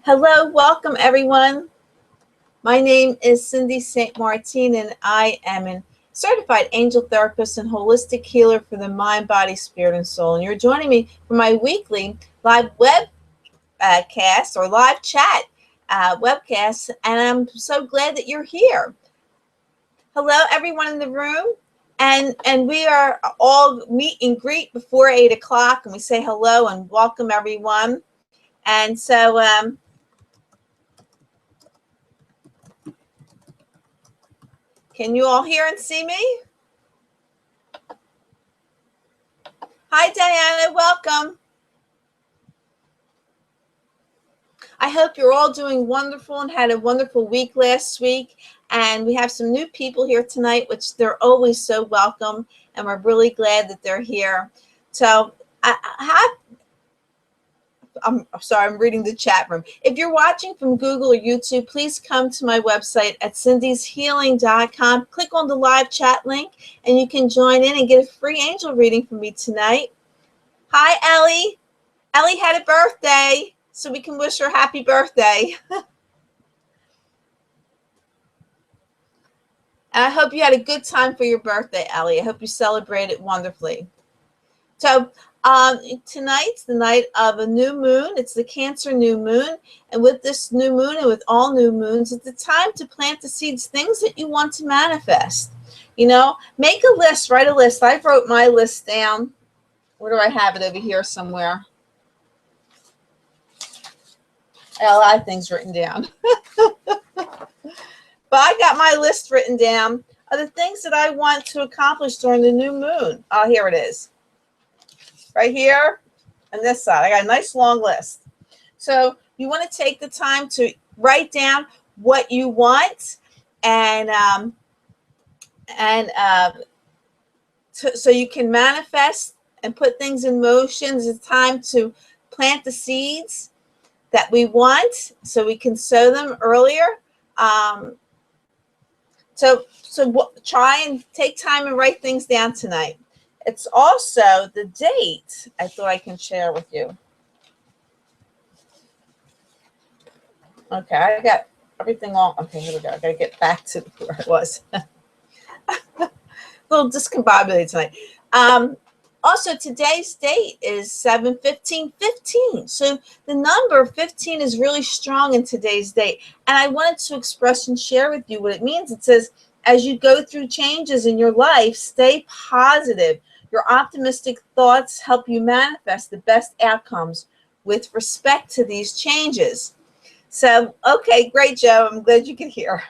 Hello, welcome everyone. My name is Cindy St. Martine, and I am a certified angel therapist and holistic healer for the mind, body, spirit, and soul. And you're joining me for my weekly live webcast or live chat webcast, and I'm so glad that you're here. Hello, everyone in the room. And we are all meet and greet before 8 o'clock, and we say hello and welcome everyone. And so can you all hear and see me? Hi, Diana. Welcome. I hope you're all doing wonderful and had a wonderful week last week. And we have some new people here tonight, which they're always so welcome. And we're really glad that they're here. So I'm sorry, I'm reading the chat room. If you're watching from Google or YouTube, please come to my website at cindyshealing.com. Click on the live chat link and you can join in and get a free angel reading from me tonight. Hi, Ellie. Ellie had a birthday, so we can wish her happy birthday. And I hope you had a good time for your birthday, Ellie. I hope you celebrated wonderfully. So tonight's the night of a new moon. It's the Cancer new moon. And with this new moon and with all new moons, it's the time to plant the seeds, things that you want to manifest. You know, make a list, write a list. I wrote my list down. Where do I have it? Over here somewhere. I got a lot of things written down. But I got my list written down of the things that I want to accomplish during the new moon. Oh, here it is. Right here on this side. I got a nice long list. So you want to take the time to write down what you want so you can manifest and put things in motion. It's time to plant the seeds that we want so we can sow them earlier. So try and take time and write things down tonight. It's also the date I thought I can share with you. Okay, I got everything all. Okay, here we go. I got to get back to where I was. A little discombobulated tonight. Also, today's date is 7/15/15. So the number 15 is really strong in today's date. And I wanted to express and share with you what it means. It says, as you go through changes in your life, stay positive. Your optimistic thoughts help you manifest the best outcomes with respect to these changes. So, okay, great, Joe. I'm glad you could hear.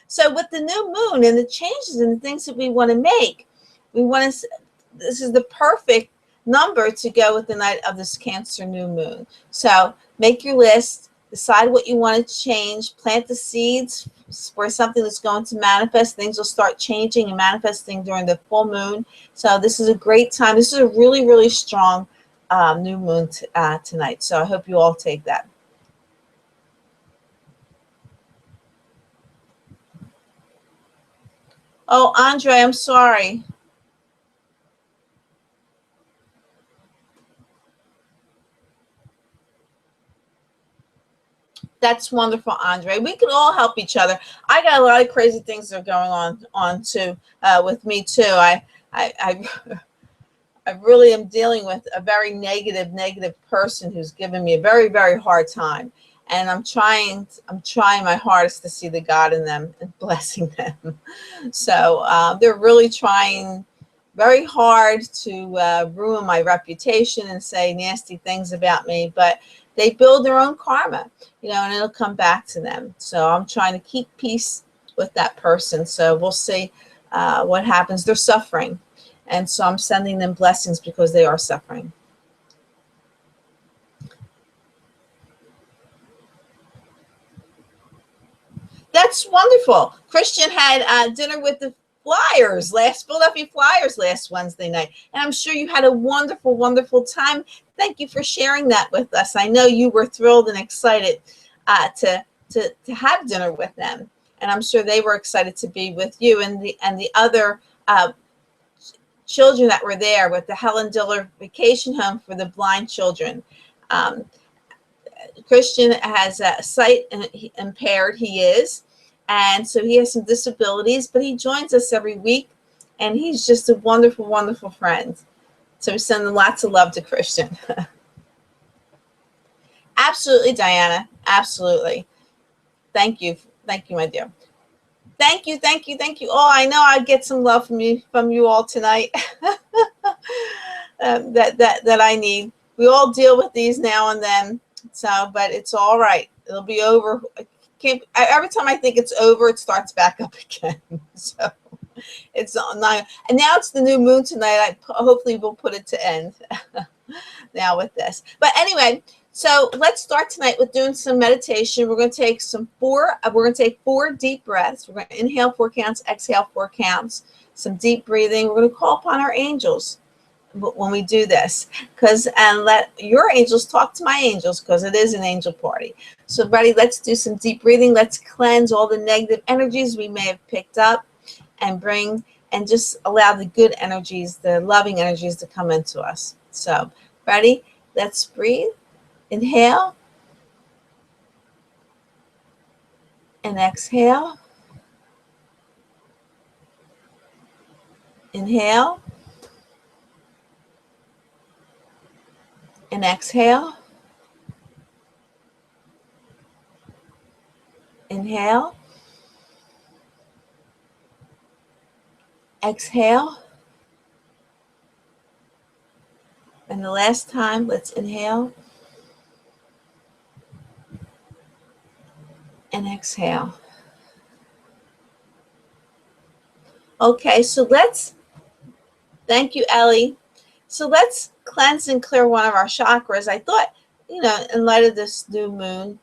So with the new moon and the changes and the things that we want to make, this is the perfect number to go with the night of this Cancer new moon. So make your list, decide what you want to change, plant the seeds for something that's going to manifest. Things will start changing and manifesting during the full moon. So this is a great time. This is a really, really strong new moon tonight. So I hope you all take that. Oh, Andre, I'm sorry. That's wonderful, Andre. We could all help each other. I got a lot of crazy things that are going on too with me too. I really am dealing with a very negative person who's given me a very, very hard time. And I'm trying my hardest to see the God in them and blessing them. So they're really trying very hard to ruin my reputation and say nasty things about me, but they build their own karma, you know, and it'll come back to them. So I'm trying to keep peace with that person. So we'll see what happens. They're suffering. And so I'm sending them blessings because they are suffering. That's wonderful. Christian had dinner with the Philadelphia Flyers last Wednesday night. And I'm sure you had a wonderful, wonderful time. Thank you for sharing that with us. I know you were thrilled and excited to have dinner with them. And I'm sure they were excited to be with you and the other children that were there with the Helen Diller Vacation Home for the Blind Children. Christian has a sight impaired, he is, and so he has some disabilities, but he joins us every week, and he's just a wonderful, wonderful friend. So we send lots of love to Christian. Absolutely, Diana. Absolutely. Thank you. Thank you, my dear. Thank you, thank you, thank you. Oh, I know I get some love from you all tonight. That I need. We all deal with these now and then, so but it's all right. It'll be over. Every time I think it's over, it starts back up again. So it's not. And now it's the new moon tonight. Hopefully we'll put it to end now with this. But anyway. So let's start tonight with doing some meditation. We're going to take we're going to take 4 deep breaths. We're going to inhale 4 counts, exhale 4 counts, some deep breathing. We're going to call upon our angels when we do this, and let your angels talk to my angels, because it is an angel party. So everybody, let's do some deep breathing. Let's cleanse all the negative energies we may have picked up and just allow the good energies, the loving energies to come into us. So ready? Let's breathe. Inhale and exhale. Inhale and exhale. Inhale. Exhale. And the last time, let's inhale and exhale. Okay, so thank you, Ellie. So let's cleanse and clear one of our chakras. I thought, in light of this new moon,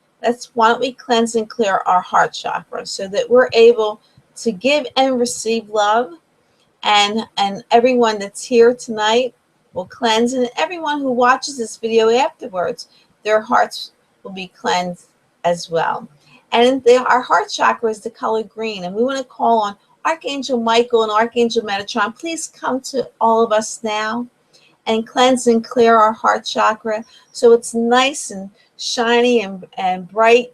why don't we cleanse and clear our heart chakra so that we're able to give and receive love, and everyone that's here tonight will cleanse, and everyone who watches this video afterwards, their hearts will be cleansed as well. And our heart chakra is the color green, and we want to call on Archangel Michael and Archangel Metatron. Please come to all of us now and cleanse and clear our heart chakra so it's nice and shiny and bright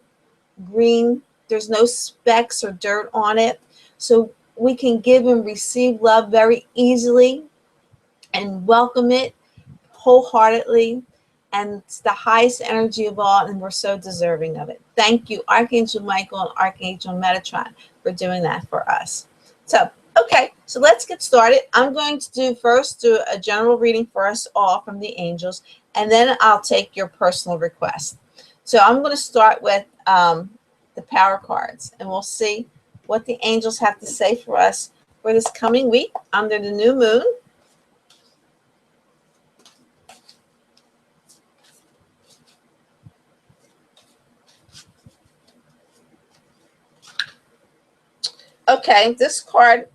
green. There's no specks or dirt on it, so we can give and receive love very easily and welcome it wholeheartedly. And it's the highest energy of all, and we're so deserving of it. Thank you, Archangel Michael and Archangel Metatron, for doing that for us. So, okay, so let's get started. I'm going to first do a general reading for us all from the angels, and then I'll take your personal request. So I'm going to start with the power cards, and we'll see what the angels have to say for us for this coming week under the new moon. Okay, this card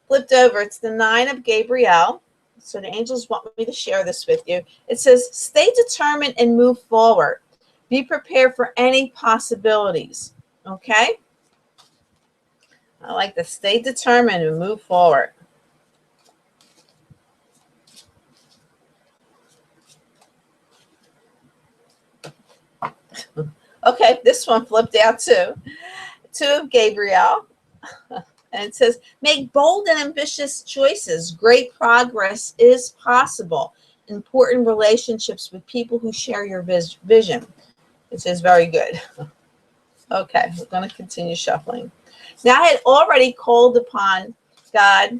flipped over. It's the 9 of Gabriel. So the angels want me to share this with you. It says, stay determined and move forward. Be prepared for any possibilities. Okay? I like to stay determined and move forward. Okay, this one flipped out too. 2 of Gabriel. And it says, make bold and ambitious choices. Great progress is possible. Important relationships with people who share your vision. It is very good. Okay, we're going to continue shuffling. Now, I had already called upon God,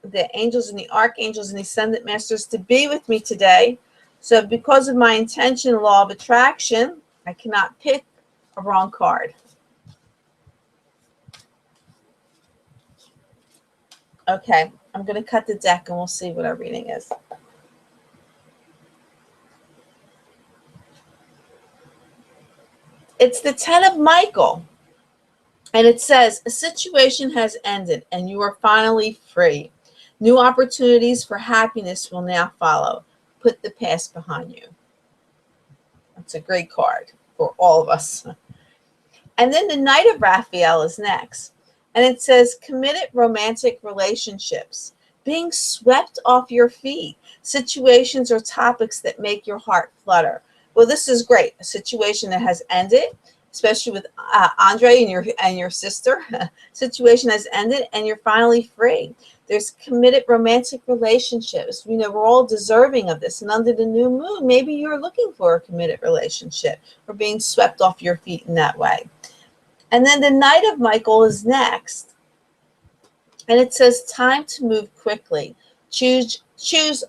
the angels and the archangels and the ascendant masters to be with me today. So because of my intention, law of attraction, I cannot pick a wrong card. Okay, I'm going to cut the deck and we'll see what our reading is. It's the 10 of Michael. And it says, a situation has ended and you are finally free. New opportunities for happiness will now follow. Put the past behind you. That's a great card for all of us. And then the Knight of Raphael is next. And it says, committed romantic relationships, being swept off your feet, situations or topics that make your heart flutter. Well, this is great. A situation that has ended, especially with Andre and your sister. Situation has ended, and you're finally free. There's committed romantic relationships. You know, we're all deserving of this. And under the new moon, maybe you're looking for a committed relationship or being swept off your feet in that way. And then the Knight of Michael is next. And it says time to move quickly. Choose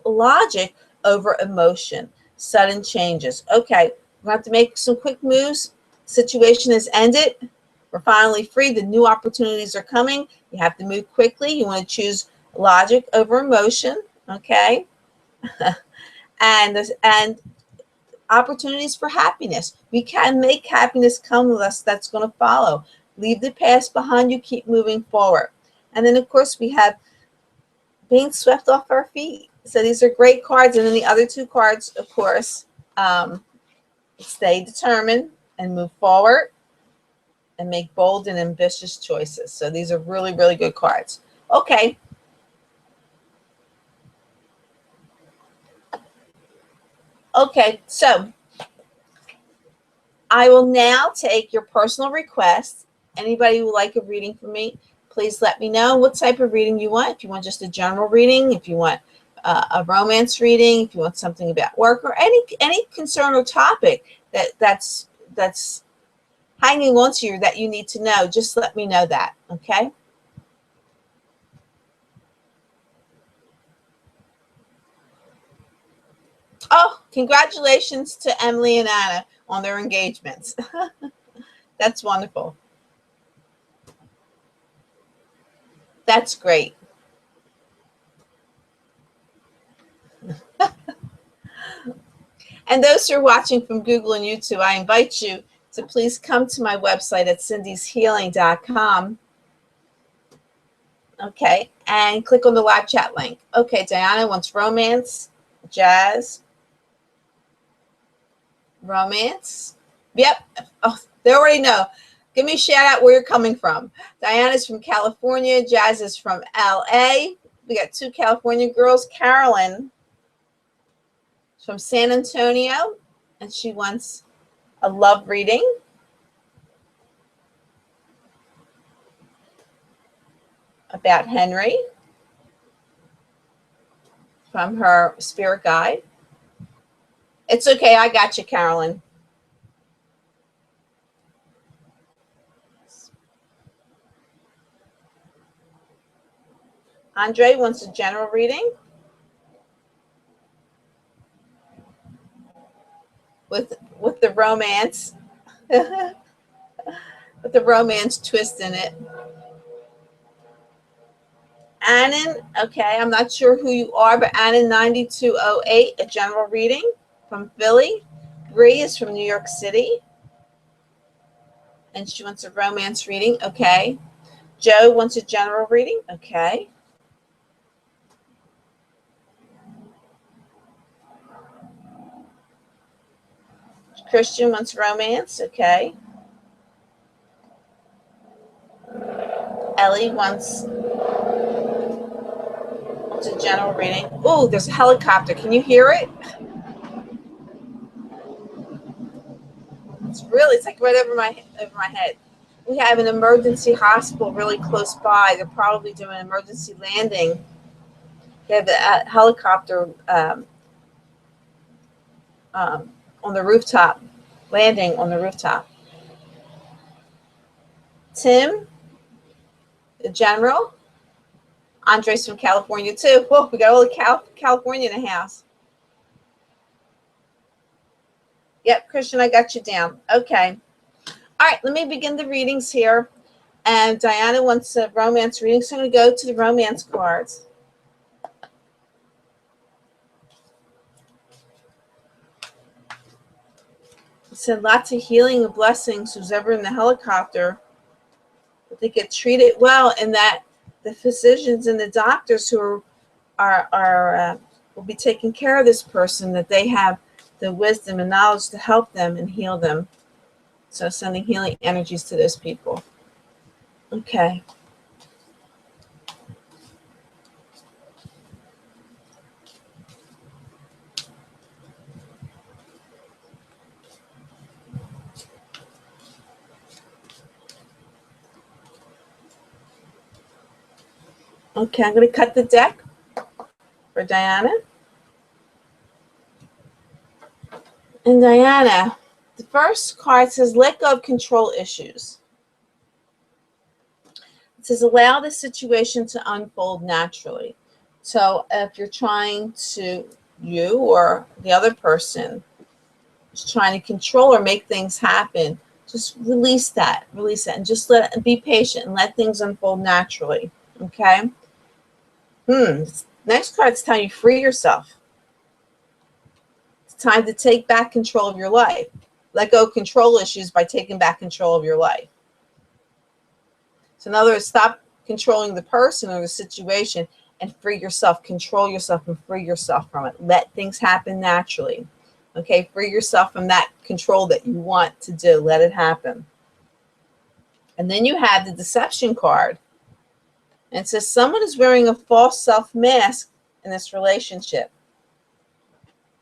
logic over emotion. Sudden changes. Okay, we have to make some quick moves. Situation has ended. We're finally free. The new opportunities are coming. You have to move quickly. You want to choose logic over emotion. Okay, and opportunities for happiness. We can make happiness come with us. That's going to follow. Leave the past behind you. Keep moving forward. And then, of course, we have being swept off our feet. So these are great cards. And then the other two cards, of course, stay determined and move forward and make bold and ambitious choices. So these are really, really good cards. Okay. Okay, so I will now take your personal requests. Anybody who would like a reading from me, please let me know what type of reading you want. If you want just a general reading, if you want a romance reading, if you want something about work, or any concern or topic that's hanging on to you that you need to know, just let me know that, okay? Oh, congratulations to Emily and Anna on their engagements. That's wonderful. That's great. And those who are watching from Google and YouTube, I invite you to please come to my website at cindyshealing.com. Okay, and click on the live chat link. Okay, Diana wants romance, jazz, romance. Yep. Oh, they already know. Give me a shout out where you're coming from. Diana's from California. Jazz is from LA. We got two California girls. Carolyn from San Antonio, and she wants a love reading about Henry from her spirit guide. It's okay. I got you, Carolyn. Andre wants a general reading with the romance, with the romance twist in it. Annan, okay, I'm not sure who you are, but Annan 9208, a general reading from Philly. Bree is from New York City, and she wants a romance reading. Okay. Joe wants a general reading. Okay. Christian wants romance. Okay. Ellie wants a general reading. Oh, there's a helicopter. Can you hear it? It's like right over my head. We have an emergency hospital really close by. They're probably doing an emergency landing. They have a helicopter on the rooftop, landing on the rooftop. Tim, the general. Andre's from California too. Whoa, we got all the California in the house. Yep, Christian, I got you down. Okay. All right, let me begin the readings here. And Diana wants a romance reading, so I'm going to go to the romance cards. It said lots of healing and blessings who's ever in the helicopter. But they get treated well, and that the physicians and the doctors who will be taking care of this person, that they have the wisdom and knowledge to help them and heal them. So sending healing energies to those people. Okay. Okay, I'm going to cut the deck for Diana. And Diana, the first card says, let go of control issues. It says, allow the situation to unfold naturally. So if you're trying to, you or the other person is trying to control or make things happen, just release that, and just be patient and let things unfold naturally. Okay. Next card's telling you free yourself. It's time to take back control of your life. Let go of control issues by taking back control of your life. So in other words, stop controlling the person or the situation and free yourself. Control yourself and free yourself from it. Let things happen naturally. Okay, free yourself from that control that you want to do. Let it happen. And then you have the deception card. And it says someone is wearing a false self mask in this relationship.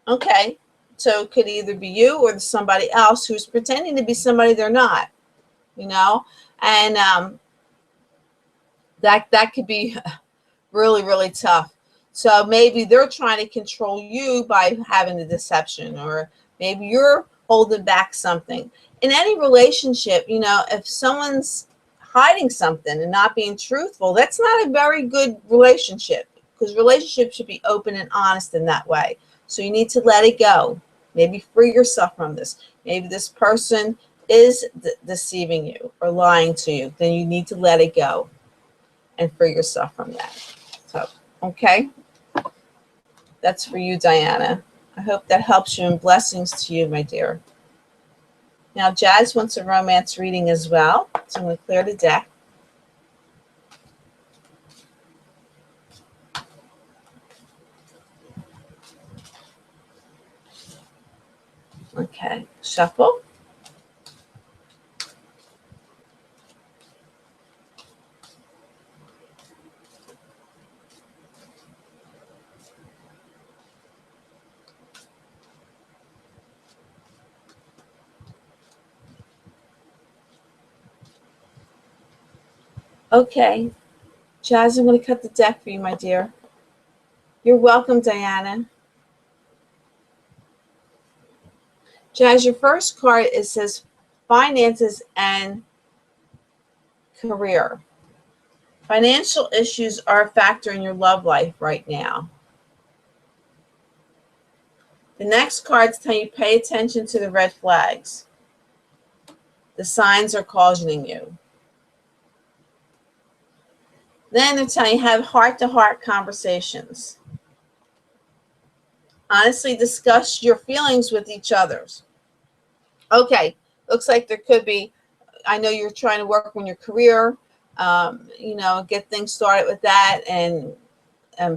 Okay, so it could either be you or somebody else who's pretending to be somebody they're not, you know, and that could be really, really tough. So maybe they're trying to control you by having the deception, or maybe you're holding back something. In any relationship, you know, if someone's hiding something and not being truthful, that's not a very good relationship, because relationships should be open and honest in that way. So you need to let it go. Maybe free yourself from this. Maybe this person is deceiving you or lying to you. Then you need to let it go and free yourself from that. So, okay. That's for you, Diana. I hope that helps you, and blessings to you, my dear. Now, Jazz wants a romance reading as well. So I'm going to clear the deck. Okay, shuffle. Okay, Jazz, I'm going to cut the deck for you, my dear. You're welcome, Diana. Jazz, your first card, it says finances and career. Financial issues are a factor in your love life right now. The next card's telling you pay attention to the red flags. The signs are cautioning you. Then they're telling you have heart-to-heart conversations. Honestly discuss your feelings with each other's. Okay, looks like there could be, I know you're trying to work on your career, you know, get things started with that, and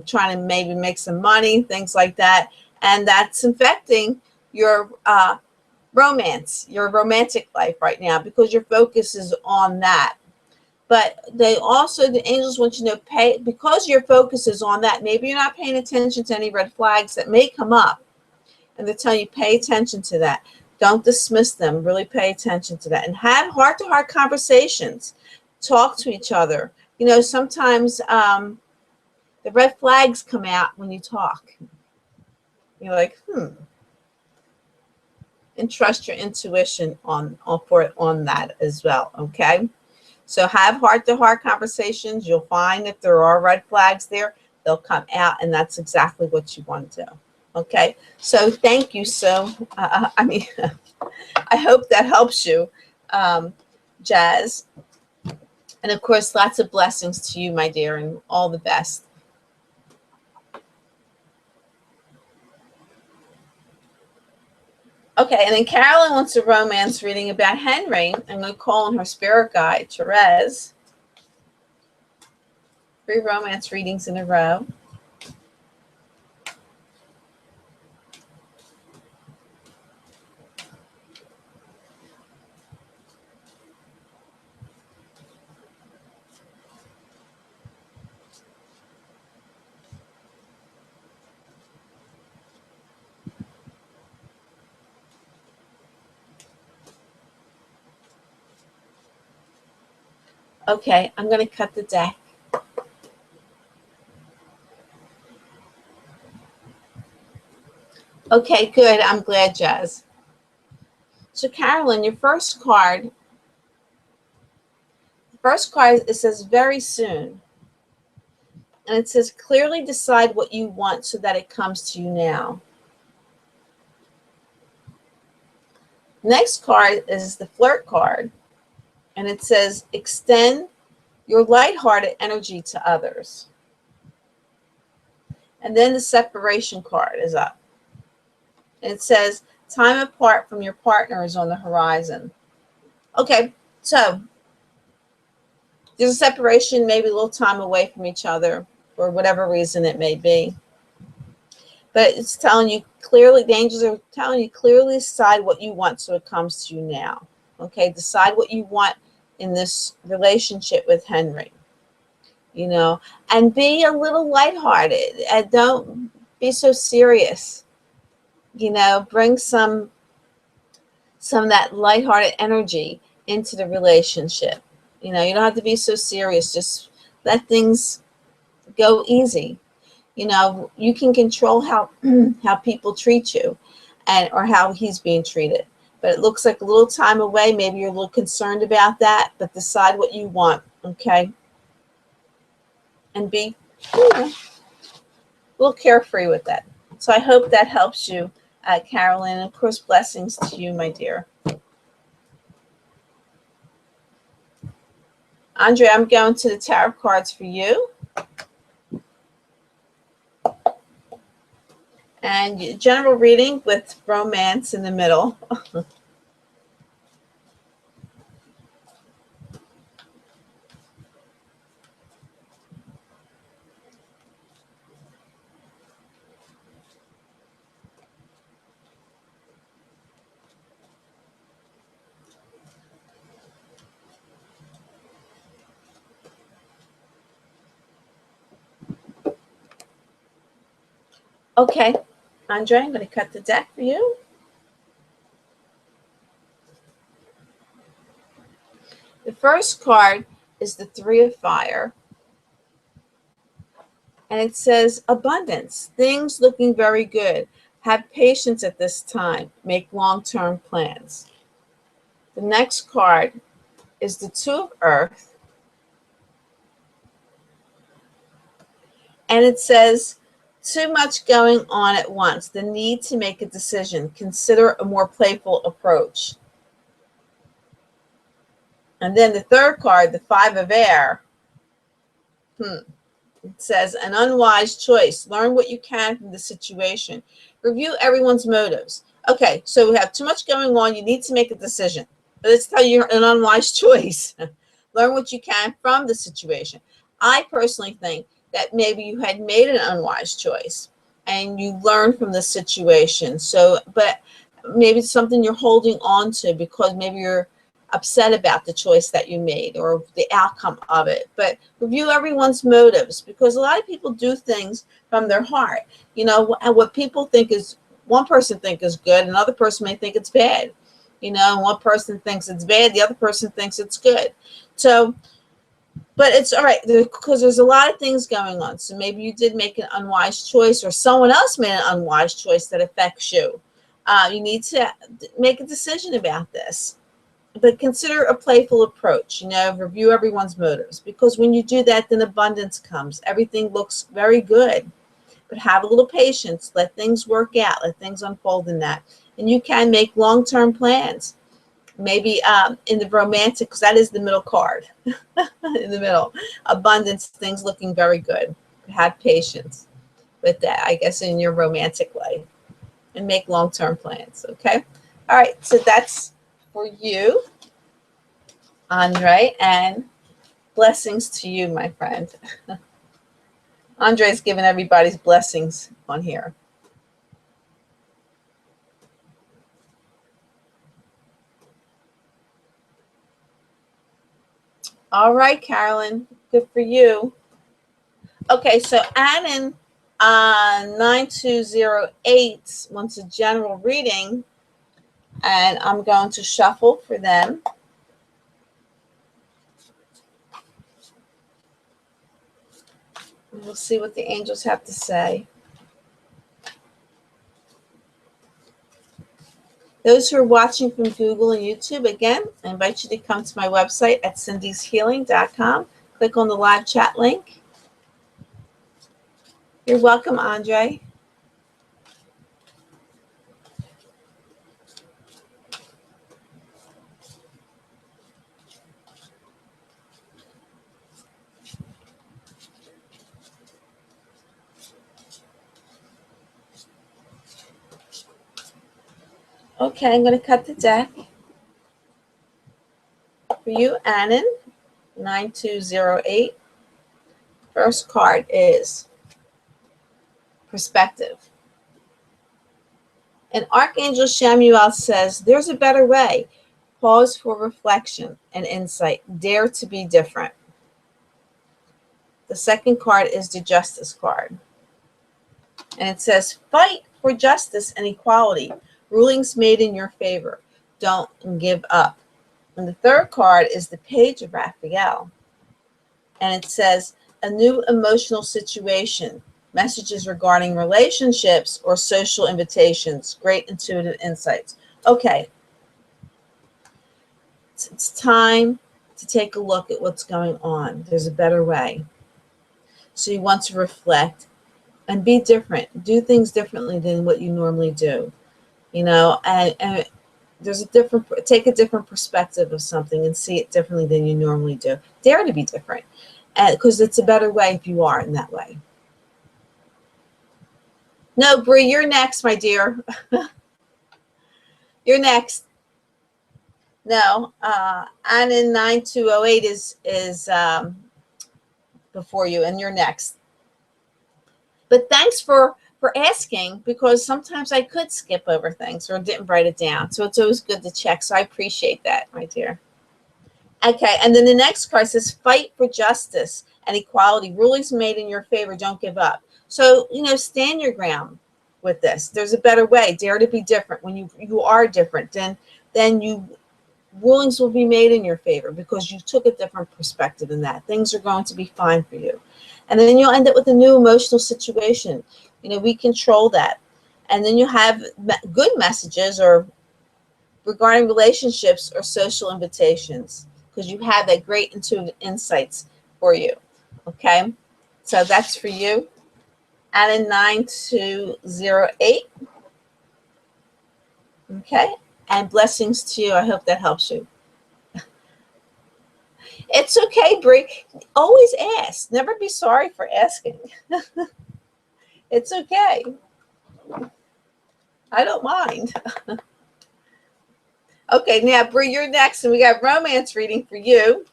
trying to maybe make some money, things like that. And that's affecting your romance, your romantic life right now, because your focus is on that. But they also, the angels want you to pay, because your focus is on that. Maybe you're not paying attention to any red flags that may come up, and they're telling you pay attention to that. Don't dismiss them. Really pay attention to that, and have heart-to-heart conversations. Talk to each other. You know, sometimes the red flags come out when you talk. You're like, and trust your intuition on that as well. Okay. So have heart-to-heart conversations. You'll find if there are red flags there, they'll come out, and that's exactly what you want to do. Okay. So thank you. So, I hope that helps you, Jazz. And of course, lots of blessings to you, my dear, and all the best. Okay, and then Carolyn wants a romance reading about Henry. I'm going to call on her spirit guide, Therese. 3 romance readings in a row. Okay, I'm going to cut the deck. Okay, good. I'm glad, Jazz. So, Carolyn, your first card, it says very soon. And it says clearly decide what you want so that it comes to you now. Next card is the flirt card. And it says extend your lighthearted energy to others. And then the separation card is up. And it says time apart from your partner is on the horizon. Okay, so there's a separation, maybe a little time away from each other for whatever reason it may be. But it's telling you clearly, the angels are telling you clearly decide what you want so it comes to you now. Okay, decide what you want in this relationship with Henry. You know, and be a little lighthearted and don't be so serious. You know, bring some of that lighthearted energy into the relationship. You know, you don't have to be so serious. Just let things go easy. You know, you can control how how people treat you and or how he's being treated. But it looks like a little time away. Maybe you're a little concerned about that, but decide what you want, okay? And be, you know, a little carefree with that. So I hope that helps you, Carolyn. And of course, blessings to you, my dear. Andre, I'm going to the tarot cards for you. And general reading with romance in the middle. Okay, Andre, I'm going to cut the deck for you. The first card is the Three of Fire. And it says abundance, things looking very good. Have patience at this time. Make long-term plans. The next card is the Two of Earth. And it says too much going on at once. The need to make a decision. Consider a more playful approach. And then the third card, the Five of Air. It says an unwise choice. Learn what you can from the situation. Review everyone's motives. Okay, so we have too much going on. You need to make a decision. But let's tell you an unwise choice. Learn what you can from the situation. I personally think that maybe you had made an unwise choice and you learned from the situation. So, but maybe it's something you're holding on to because maybe you're upset about the choice that you made or the outcome of it. But review everyone's motives because a lot of people do things from their heart. You know, and what people think is, one person think is good, another person may think it's bad. You know, and one person thinks it's bad, the other person thinks it's good. So, but it's all right because there's a lot of things going on. So maybe you did make an unwise choice or someone else made an unwise choice that affects you. You need to make a decision about this. But consider a playful approach, you know, review everyone's motives. Because when you do that, then abundance comes. Everything looks very good. But have a little patience. Let things work out. Let things unfold in that. And you can make long-term plans. Maybe in the romantic, because that is the middle card. In the middle. Abundance, things looking very good. Have patience with that, I guess, in your romantic life. And make long-term plans, okay? All right, so that's for you, Andre, and blessings to you, my friend. Andre's giving everybody's blessings on here. All right, Carolyn, good for you. Okay, so Annan 9208 wants a general reading, and I'm going to shuffle for them. We'll see what the angels have to say. Those who are watching from Google and YouTube, again, I invite you to come to my website at cindyshealing.com. Click on the live chat link. You're welcome, Andre. Okay, I'm going to cut the deck. For you, Annan, 9208. First card is perspective. And Archangel Shamuel says, there's a better way. Pause for reflection and insight. Dare to be different. The second card is the Justice card. And it says, fight for justice and equality. Rulings made in your favor. Don't give up. And the third card is the Page of Raphael. And it says, a new emotional situation. Messages regarding relationships or social invitations. Great intuitive insights. Okay. It's time to take a look at what's going on. There's a better way. So you want to reflect and be different. Do things differently than what you normally do. You know, and there's take a different perspective of something and see it differently than you normally do. Dare to be different, because it's a better way if you are in that way. No, Bree, you're next, my dear. You're next. No, Anna 9208 is before you, and you're next. But thanks for asking, because sometimes I could skip over things or didn't write it down. So it's always good to check. So I appreciate that, my dear. Okay, and then the next card says, fight for justice and equality. Rulings made in your favor. Don't give up. So, you know, stand your ground with this. There's a better way. Dare to be different. When you are different, then rulings will be made in your favor because you took a different perspective in that. Things are going to be fine for you. And then you'll end up with a new emotional situation. You know, we control that. And then you have good messages or regarding relationships or social invitations, because you have that great intuitive insights for you. Okay, so that's for you. Anna 9208. Okay, and blessings to you. I hope that helps you. It's okay, Bree. Always ask. Never be sorry for asking. It's okay. I don't mind. Okay, now, Bree, you're next, and we got romance reading for you.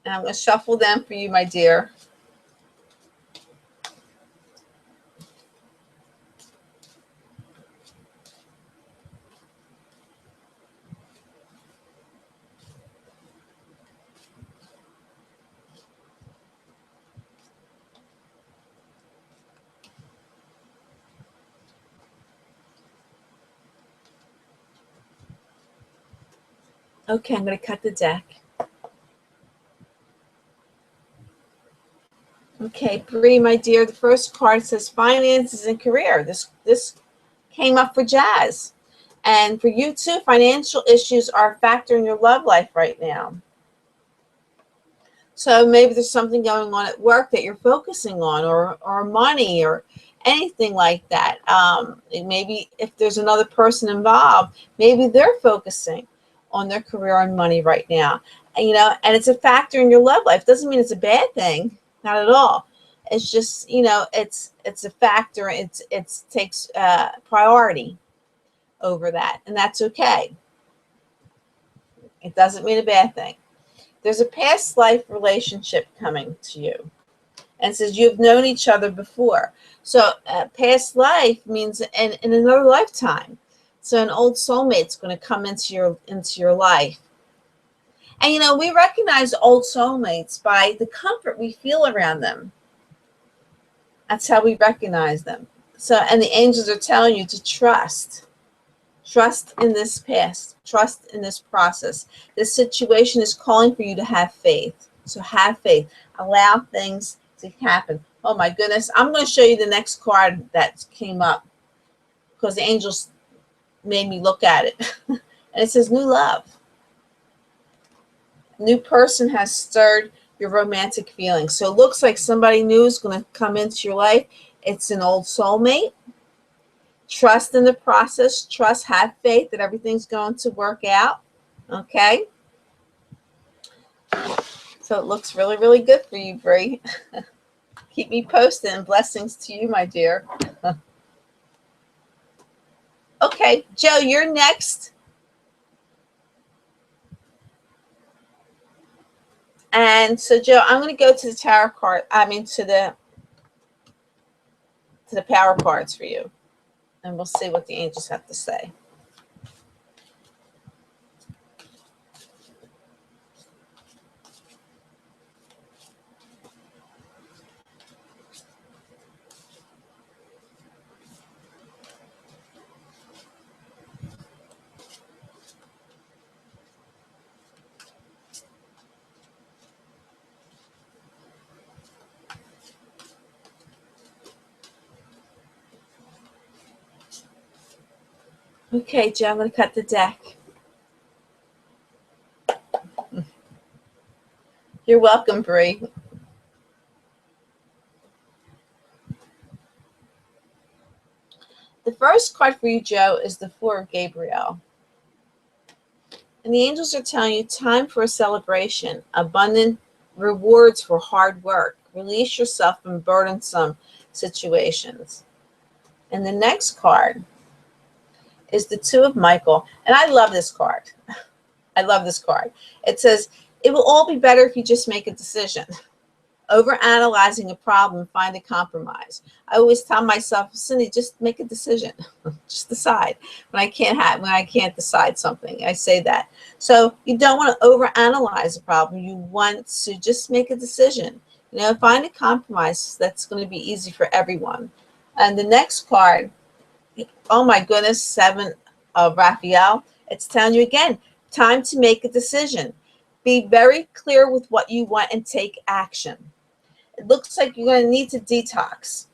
And I'm going to shuffle them for you, my dear. Okay, I'm going to cut the deck. Okay, Bree, my dear, the first card says finances and career. This came up for Jazz. And for you too, financial issues are a factor in your love life right now. So maybe there's something going on at work that you're focusing on, or money, or anything like that. Maybe if there's another person involved, maybe they're focusing on their career and money right now. And, you know, and it's a factor in your love life. Doesn't mean it's a bad thing, not at all. It's just, you know, it's a factor. It takes priority over that, and that's okay. It doesn't mean a bad thing. There's a past life relationship coming to you, and it says you've known each other before. So past life means in another lifetime. So an old soulmate's going to come into your life. And, you know, we recognize old soulmates by the comfort we feel around them. That's how we recognize them. So, and the angels are telling you to trust. Trust in this past. Trust in this process. This situation is calling for you to have faith. So have faith. Allow things to happen. Oh my goodness. I'm going to show you the next card that came up, because the angels made me look at it. And it says new love. New person has stirred your romantic feelings. So it looks like somebody new is going to come into your life. It's an old soulmate. Trust in the process. Trust, have faith that everything's going to work out. Okay. So it looks really, really good for you, Bree. Keep me posted, and blessings to you, my dear. Okay, Joe, you're next. And so, Joe, I'm going to go to the tarot card. I mean, to the power cards for you, and we'll see what the angels have to say. Okay, Joe, I'm going to cut the deck. You're welcome, Bree. The first card for you, Joe, is the Four of Gabriel. And the angels are telling you time for a celebration, abundant rewards for hard work. Release yourself from burdensome situations. And the next card is the Two of Michael. And I love this card. I love this card. It says, it will all be better if you just make a decision. Overanalyzing a problem, find a compromise. I always tell myself, Cindy, just make a decision. Just decide. When I can't decide something, I say that. So you don't want to overanalyze a problem. You want to just make a decision. Find a compromise that's going to be easy for everyone. And the next card, oh my goodness, Seven of Raphael. It's telling you again, time to make a decision. Be very clear with what you want and take action. It looks like you're going to need to detox.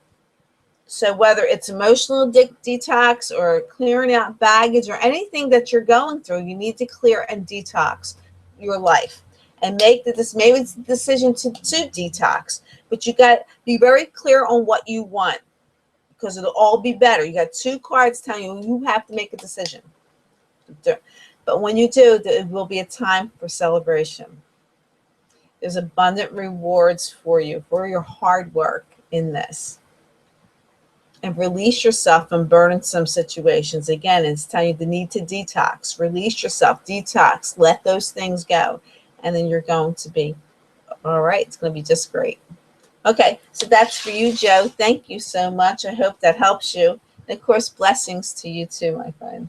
So whether it's emotional detox or clearing out baggage or anything that you're going through, you need to clear and detox your life and make maybe it's the decision to detox, but you got to be very clear on what you want because it'll all be better. You got two cards telling you have to make a decision. But when you do, it will be a time for celebration. There's abundant rewards for you, for your hard work in this. And release yourself from burdensome situations. Again, it's telling you the need to detox. Release yourself, detox, let those things go. And then you're going to be all right. It's going to be just great. Okay, so that's for you, Joe. Thank you so much. I hope that helps you. And of course, blessings to you too, my friend.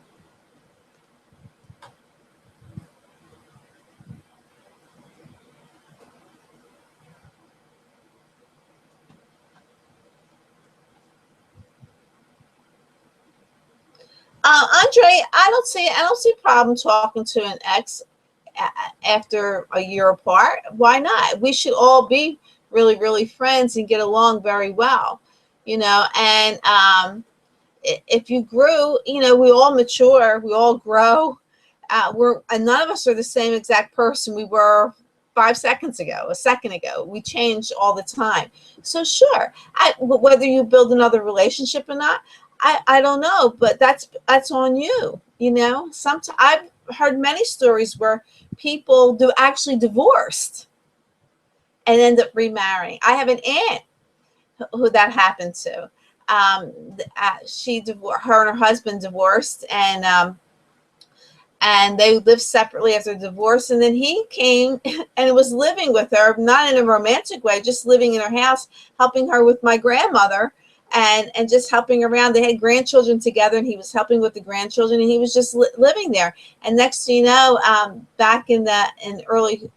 Andre, I don't see a problem talking to an ex after a year apart. Why not? We should all be really, really friends and get along very well, And if you grew, we all mature, we all grow. And none of us are the same exact person we were 5 seconds ago, a second ago. We change all the time. So sure, whether you build another relationship or not, I don't know, but that's on you. Sometimes I've heard many stories where people actually divorced and end up remarrying. I have an aunt who that happened to. Her and her husband divorced, and they lived separately after divorce. And then he came and was living with her, not in a romantic way, just living in her house, helping her with my grandmother and just helping around. They had grandchildren together, and he was helping with the grandchildren, and he was just living there. And next thing you know, back in early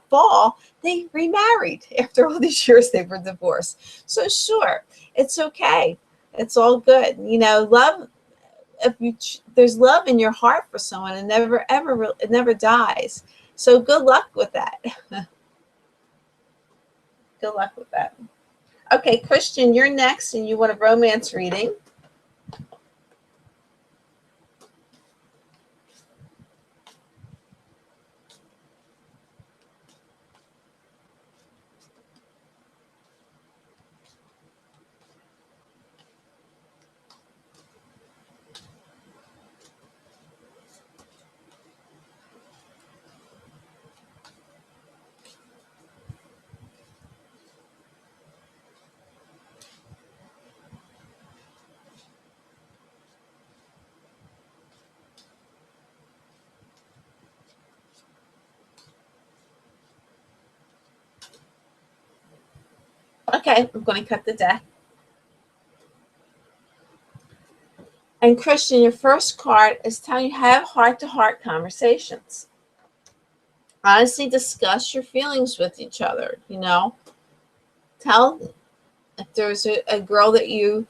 fall, they remarried after all these years they were divorced. So sure, it's okay. It's all good. Love, there's love in your heart for someone, and it never dies. So good luck with that. Good luck with that. Okay, Christian, you're next, and you want a romance reading. Okay, I'm going to cut the deck. And Christian, your first card is telling you have heart-to-heart conversations. Honestly discuss your feelings with each other, Tell if there's a girl that you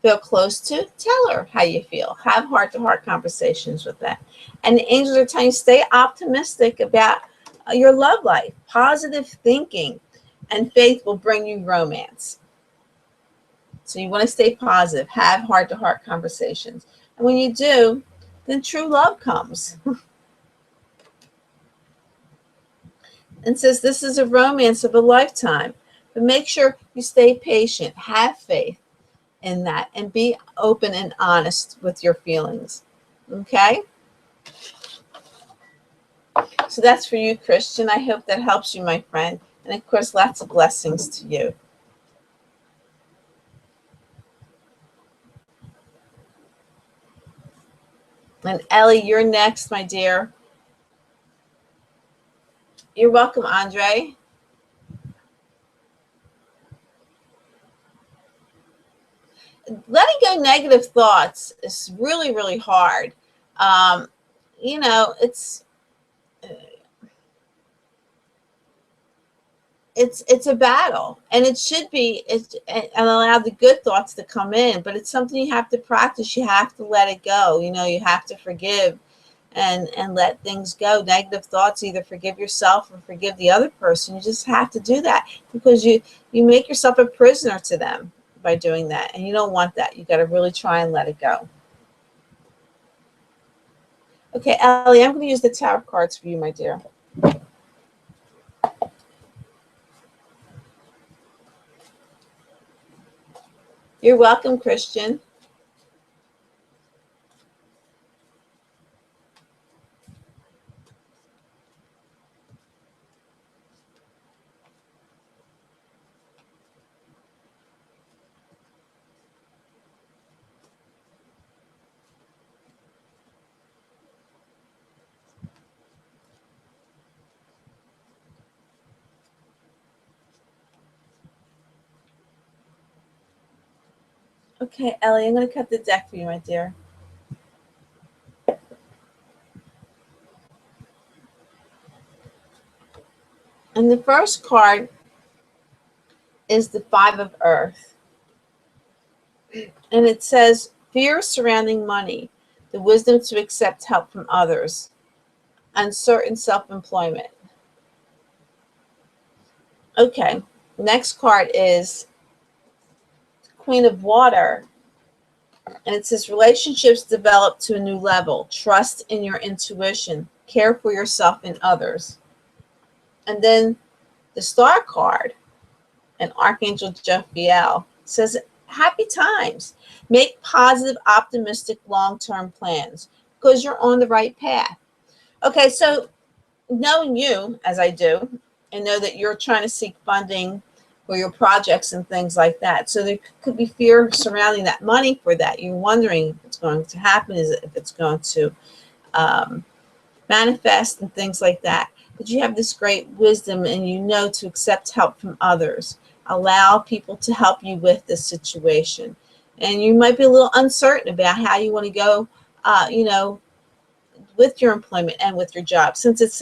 feel close to, tell her how you feel. Have heart-to-heart conversations with that. And the angels are telling you stay optimistic about your love life. Positive thinking and faith will bring you romance. So you want to stay positive. Have heart-to-heart conversations. And when you do, then true love comes. And says this is a romance of a lifetime. But make sure you stay patient. Have faith in that and be open and honest with your feelings. Okay? So that's for you, Christian. I hope that helps you, my friend. And of course, lots of blessings to you. And Ellie, you're next, my dear. You're welcome, Andre. Letting go negative thoughts is really, really hard. Um, it's it's a battle, and it should be and allow the good thoughts to come in, but it's something you have to practice. You have to let it go. You have to forgive and let things go. Negative thoughts, either forgive yourself or forgive the other person. You just have to do that, because you make yourself a prisoner to them by doing that, and you don't want that. You got to really try and let it go. Okay, Ellie, I'm going to use the tarot cards for you, my dear. You're welcome, Christian. Okay, Ellie, I'm going to cut the deck for you, my dear. And the first card is the Five of Earth. And it says, fear surrounding money, the wisdom to accept help from others, uncertain self-employment. Okay, next card is Queen of Water. And it says, relationships develop to a new level. Trust in your intuition. Care for yourself and others. And then the Star card, and Archangel Jophiel, says, happy times. Make positive, optimistic, long-term plans, because you're on the right path. Okay, so knowing you, as I do, and know that you're trying to seek funding for your projects and things like that. So there could be fear surrounding that money for that. You're wondering if it's going to happen, if it's going to manifest and things like that. But you have this great wisdom, and you know to accept help from others. Allow people to help you with this situation. And you might be a little uncertain about how you want to go, with your employment and with your job. Since it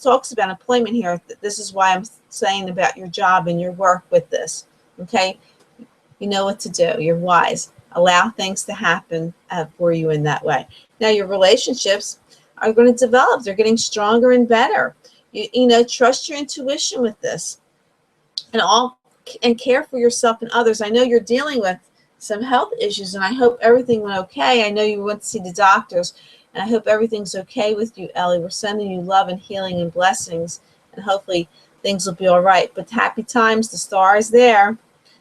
talks about employment here, this is why I'm saying about your job and your work with this. Okay, you know what to do. You're wise. Allow things to happen for you in that way. Now your relationships are going to develop. They're getting stronger and better. Trust your intuition with this, and care for yourself and others. I know you're dealing with some health issues, and I hope everything went okay. I know you went to see the doctors, and I hope everything's okay with you, Ellie. We're sending you love and healing and blessings, and hopefully things will be all right. But happy times, the star is there.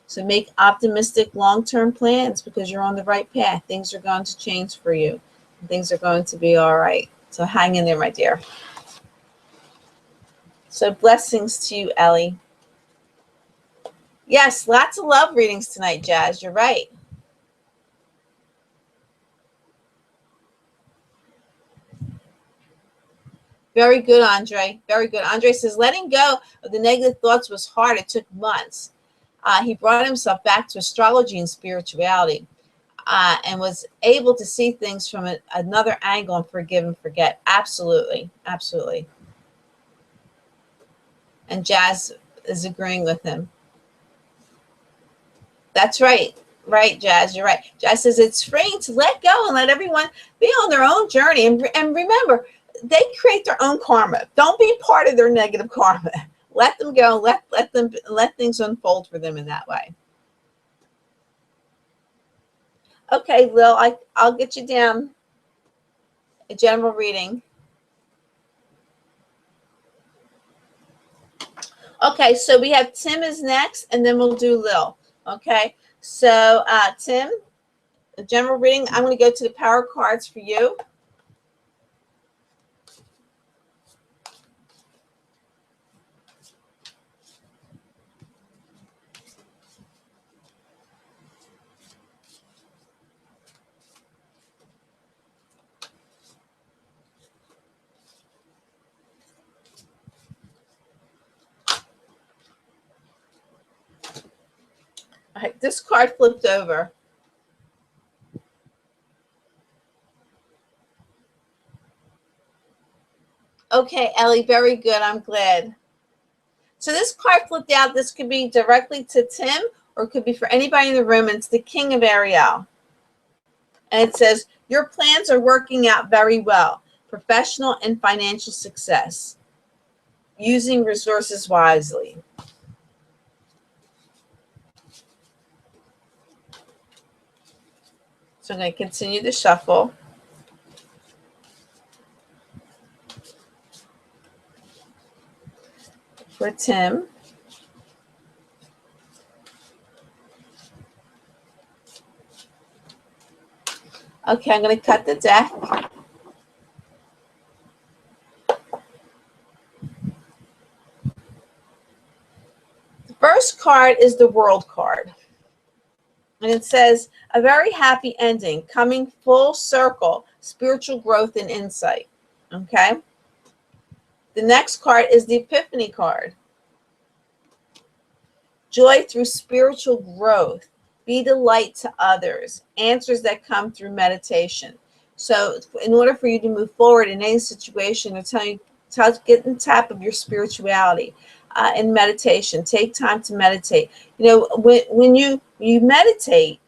So make optimistic long-term plans, because you're on the right path. Things are going to change for you. Things are going to be all right. So hang in there, my dear. So blessings to you, Ellie. Yes, lots of love readings tonight, Jazz. You're right. Very good, Andre. Very good. Andre says, letting go of the negative thoughts was hard. It took months. he brought himself back to astrology and spirituality, and was able to see things from another angle and forgive and forget. Absolutely. Absolutely. And Jazz is agreeing with him. That's right. Right, Jazz, you're right. Jazz says it's freeing to let go and let everyone be on their own journey. And remember, they create their own karma. Don't be part of their negative karma. Let them go. Let things unfold for them in that way. Okay, Lil, I'll get you down a general reading. Okay, so we have Tim is next, and then we'll do Lil. Okay, so Tim, a general reading. I'm going to go to the power cards for you. All right, this card flipped over. Okay, Ellie, very good. I'm glad. So this card flipped out. This could be directly to Tim, or it could be for anybody in the room. And it's the King of Ariel. And it says, your plans are working out very well. Professional and financial success. Using resources wisely. So I'm going to continue to shuffle. For Tim. Okay, I'm going to cut the deck. The first card is the World card. And it says, a very happy ending, coming full circle, spiritual growth and insight. Okay? The next card is the Epiphany card. Joy through spiritual growth. Be the light to others. Answers that come through meditation. So in order for you to move forward in any situation, they're telling you, get on top of your spirituality in meditation. Take time to meditate. You know, when you meditate,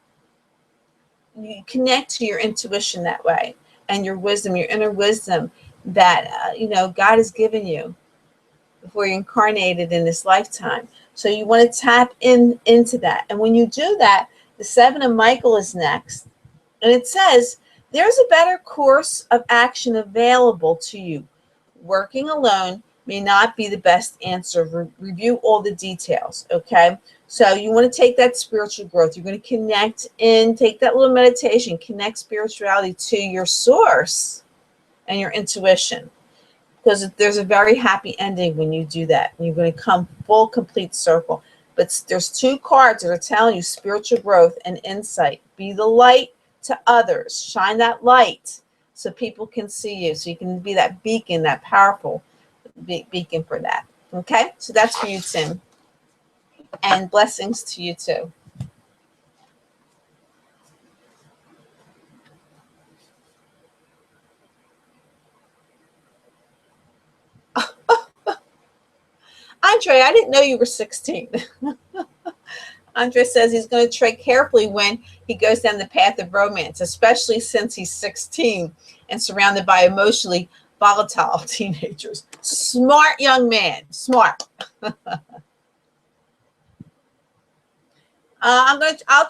you connect to your intuition that way, and your wisdom, your inner wisdom that God has given you before you incarnated in this lifetime. So you want to tap into that. And when you do that, the Seven of Michael is next. And it says, there's a better course of action available to you. Working alone may not be the best answer. Review all the details, okay? So you want to take that spiritual growth. You're going to connect in, take that little meditation, connect spirituality to your source and your intuition. Because there's a very happy ending when you do that. You're going to come full, complete circle. But there's two cards that are telling you spiritual growth and insight. Be the light to others. Shine that light so people can see you. So you can be that beacon, that powerful beacon for that. Okay? So that's for you, Tim. And blessings to you, too. Andre, I didn't know you were 16. Andre says he's going to tread carefully when he goes down the path of romance, especially since he's 16 and surrounded by emotionally volatile teenagers. Smart young man. Smart.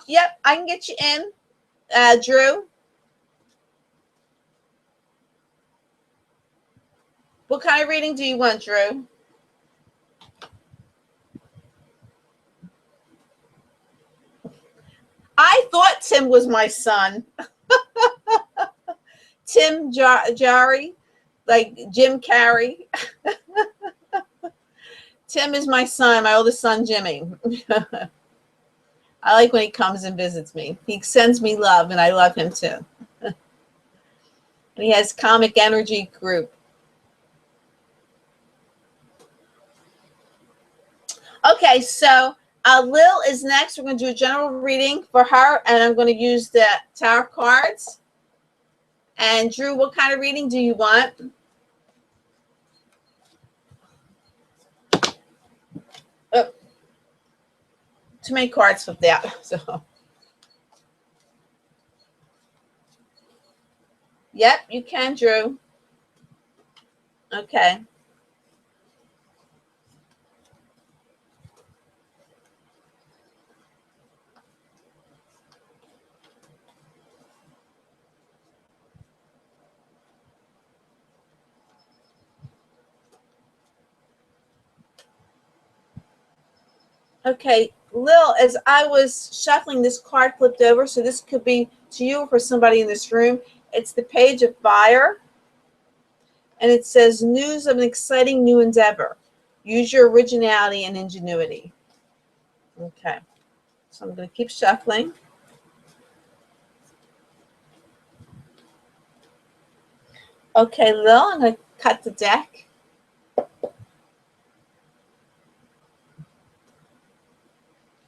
Yep, I can get you in, Drew. What kind of reading do you want, Drew? I thought Tim was my son. Tim Jari, like Jim Carrey. Tim is my son, my oldest son, Jimmy. I like when he comes and visits me. He sends me love, and I love him too. And he has Comic Energy Group. Okay, so Lil is next. We're going to do a general reading for her, and I'm going to use the tarot cards. And Drew, what kind of reading do you want? Oh, too many cards flipped out. So, yep, you can, Drew. Okay. Okay, Lil, as I was shuffling, this card flipped over, so this could be to you or for somebody in this room. It's the Page of Fire, and it says, news of an exciting new endeavor. Use your originality and ingenuity. Okay, so I'm going to keep shuffling. Okay, Lil, I'm going to cut the deck.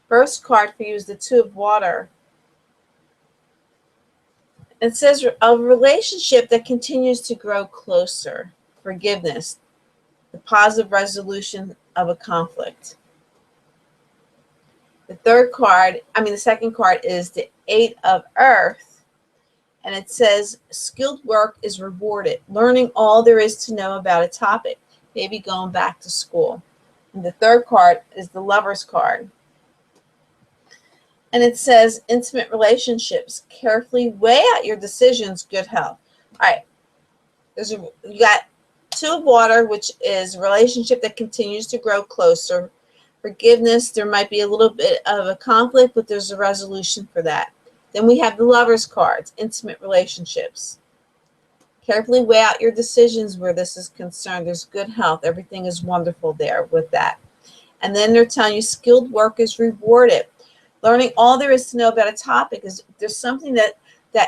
First card for you is the Two of Water. It says a relationship that continues to grow closer, forgiveness, the positive resolution of a conflict. The second card is the Eight of Earth, and it says skilled work is rewarded, learning all there is to know about a topic, maybe going back to school. And the third card is the Lover's card, and it says intimate relationships, carefully weigh out your decisions, good health. All right, you got Two of Water, which is a relationship that continues to grow closer. Forgiveness, there might be a little bit of a conflict, but there's a resolution for that. Then we have the Lover's cards, intimate relationships. Carefully weigh out your decisions where this is concerned. There's good health. Everything is wonderful there with that. And then they're telling you skilled work is rewarded. Learning all there is to know about a topic is there's something that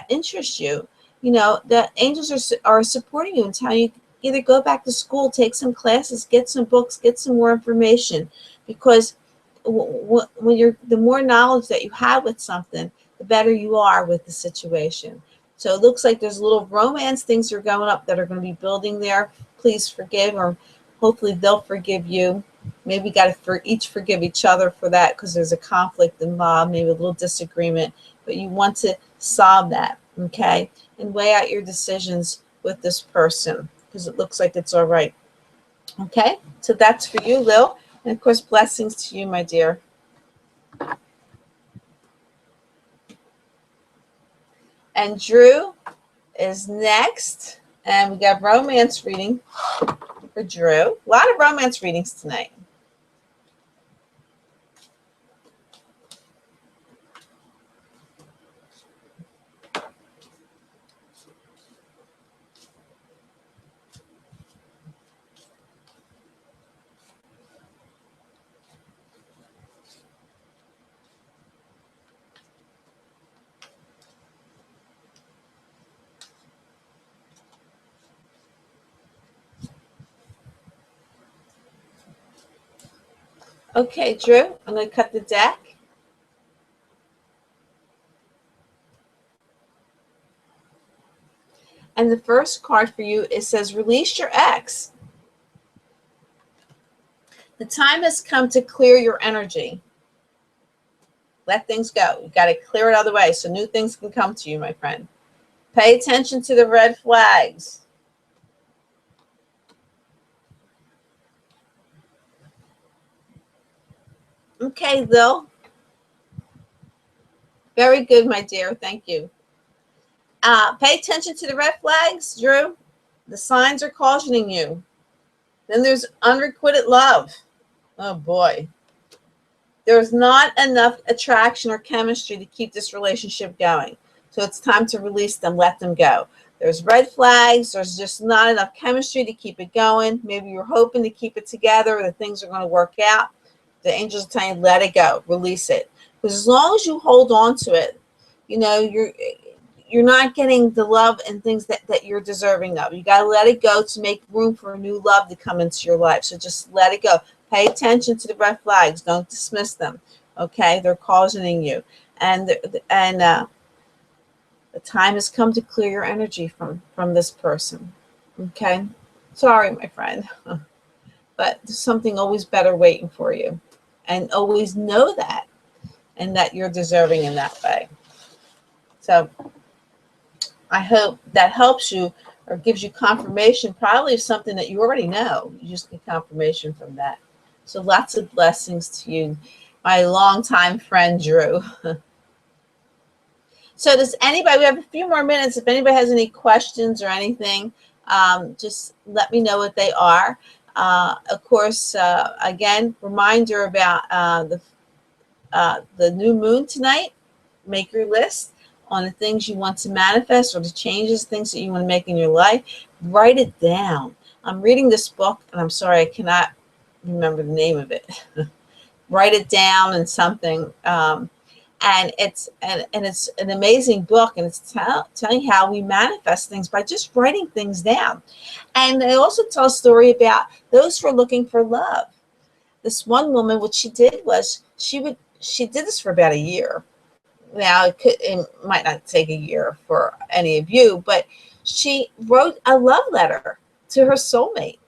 interests you. You know, the angels are supporting you and telling you either go back to school, take some classes, get some books, get some more information. Because the more knowledge that you have with something, the better you are with the situation. So it looks like there's little romance things are going up that are going to be building there. Please forgive, or hopefully they'll forgive you. Maybe got to each forgive each other for that because there's a conflict involved, maybe a little disagreement. But you want to solve that, okay? And weigh out your decisions with this person because it looks like it's all right. Okay? So that's for you, Lil. And of course, blessings to you, my dear. And Drew is next. And we got romance reading for Drew. A lot of romance readings tonight. Okay, Drew, I'm going to cut the deck. And the first card for you, it says, release your ex. The time has come to clear your energy. Let things go. You got to clear it out of the way so new things can come to you, my friend. Pay attention to the red flags. Okay, Lil. Very good, my dear. Thank you. Pay attention to the red flags, Drew. The signs are cautioning you. Then there's unrequited love. Oh, boy. There's not enough attraction or chemistry to keep this relationship going. So it's time to release them, let them go. There's red flags. There's just not enough chemistry to keep it going. Maybe you're hoping to keep it together, that things are going to work out. The angels are telling you, let it go, release it. Because as long as you hold on to it, you know, you're not getting the love and things that you're deserving of. You got to let it go to make room for new love to come into your life. So just let it go. Pay attention to the red flags. Don't dismiss them. Okay, they're cautioning you, and the time has come to clear your energy from this person. Okay, sorry, my friend, but there's something always better waiting for you, and always know that, and that you're deserving in that way. So I hope that helps you or gives you confirmation, probably of something that you already know. You just get confirmation from that. So lots of blessings to you, my longtime friend, Drew. So does anybody, we have a few more minutes. If anybody has any questions or anything, just let me know what they are. Of course, again, reminder about the new moon tonight. Make your list on the things you want to manifest or the changes, things that you want to make in your life. Write it down. I'm reading this book, and I'm sorry, I cannot remember the name of it. Write it down and something. And it's an amazing book, and it's telling you how we manifest things by just writing things down. And they also tell a story about those who are looking for love. This one woman, what she did was she did this for about a year. Now it might not take a year for any of you, but she wrote a love letter to her soulmate,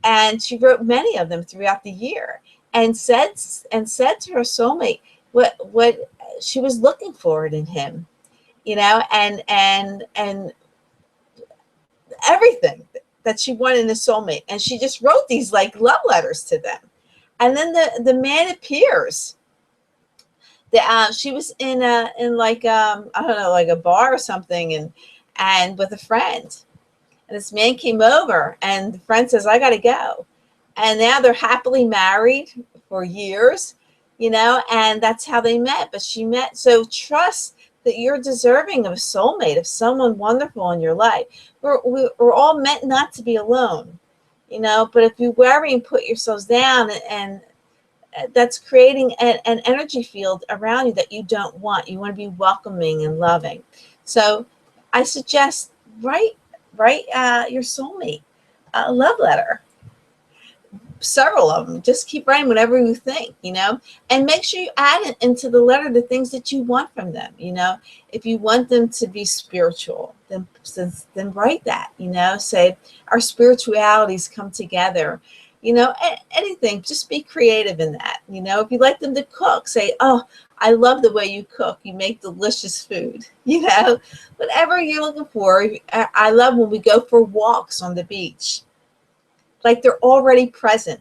and she wrote many of them throughout the year, and said to her soulmate what she was looking for in him, and everything that she wanted in a soulmate, and she just wrote these like love letters to them, and then the man appears. She was in like I don't know, like a bar or something, and with a friend, and this man came over, and the friend says, "I got to go," and now they're happily married for years, and that's how they met. But she met. So trust that you're deserving of a soulmate, of someone wonderful in your life. We're all meant not to be alone, but if you worry and put yourselves down, and that's creating an energy field around you that you don't want. You want to be welcoming and loving. So I suggest write your soulmate a love letter, several of them. Just keep writing whatever you think, and make sure you add it into the letter the things that you want from them. If you want them to be spiritual, then write that. Say our spiritualities come together. Anything, just be creative in that. If you like them to cook, say, "Oh, I love the way you cook. You make delicious food." Whatever you're looking for. I love when we go for walks on the beach, like they're already present,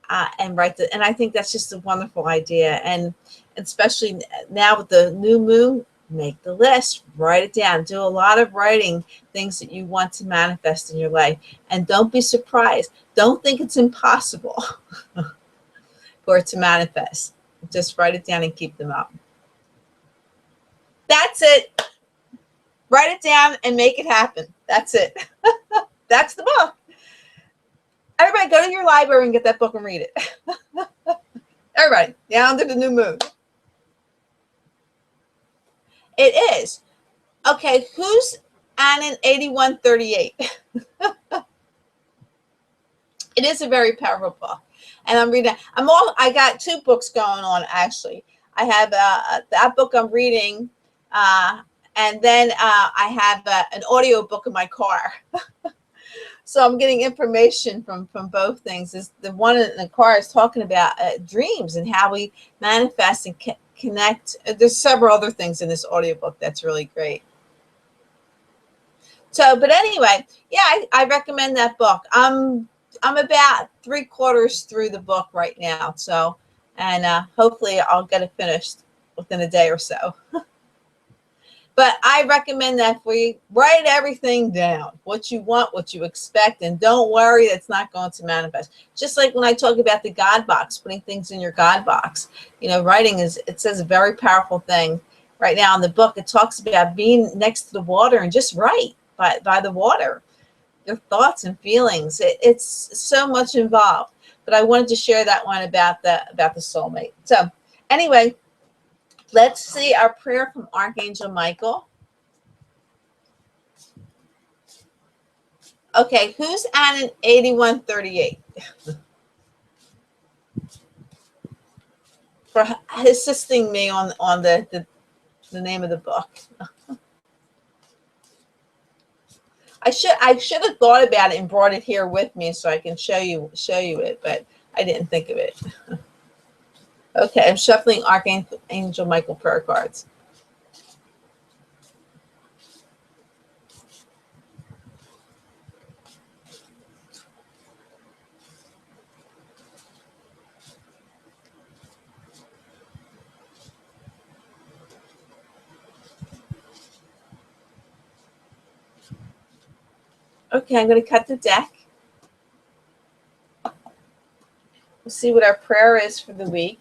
and I think that's just a wonderful idea. And especially now with the new moon, make the list, write it down, do a lot of writing things that you want to manifest in your life, and don't be surprised. Don't think it's impossible for it to manifest. Just write it down and keep them up. That's it. Write it down and make it happen. That's it. That's the book. Everybody go to your library and get that book and read it. Everybody, down to the new moon. It is. Okay, who's Annan 8138? It is a very powerful book. And I'm reading. I got two books going on, actually. I have that book I'm reading, and then I have an audio book in my car. So I'm getting information from both things. The one in the car is talking about dreams and how we manifest and connect. There's several other things in this audiobook that's really great. So, but anyway, yeah, I recommend that book. I'm about 3/4 through the book right now. So, and hopefully I'll get it finished within a day or so. But I recommend that for you. Write everything down, what you want, what you expect, and don't worry, that's not going to manifest. Just like when I talk about the God box, putting things in your God box. Writing it says a very powerful thing. Right now in the book, it talks about being next to the water and just write by the water, your thoughts and feelings. It's so much involved. But I wanted to share that one about the soulmate. So anyway, let's see our prayer from Archangel Michael. Okay, who's Annan 8138? for assisting me on the name of the book. I should have thought about it and brought it here with me so I can show you it, but I didn't think of it. Okay, I'm shuffling Archangel Michael prayer cards. Okay, I'm going to cut the deck. We'll see what our prayer is for the week.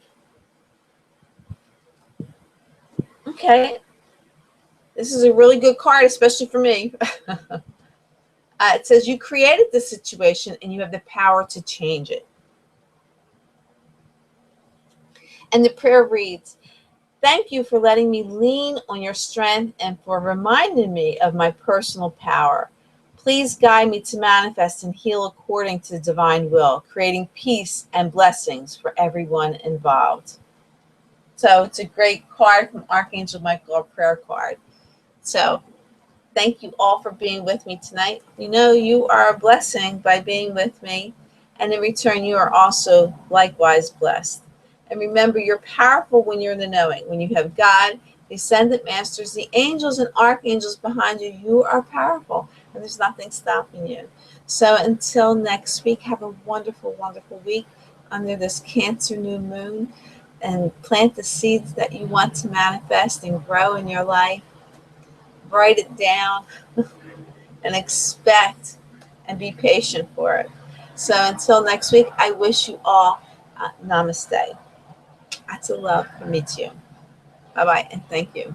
Okay, this is a really good card, especially for me. It says you created the situation and you have the power to change it. And the prayer reads, thank you for letting me lean on your strength and for reminding me of my personal power. Please guide me to manifest and heal according to divine will, creating peace and blessings for everyone involved. So it's a great card from Archangel Michael, a prayer card. So thank you all for being with me tonight. You know you are a blessing by being with me. And in return, you are also likewise blessed. And remember, you're powerful when you're in the knowing. When you have God, the Ascendant Masters, the angels and archangels behind you, you are powerful. And there's nothing stopping you. So until next week, have a wonderful, wonderful week under this Cancer new moon. And plant the seeds that you want to manifest and grow in your life. Write it down and expect and be patient for it. So until next week, I wish you all namaste. Lots of love from me to you. Bye-bye, and thank you.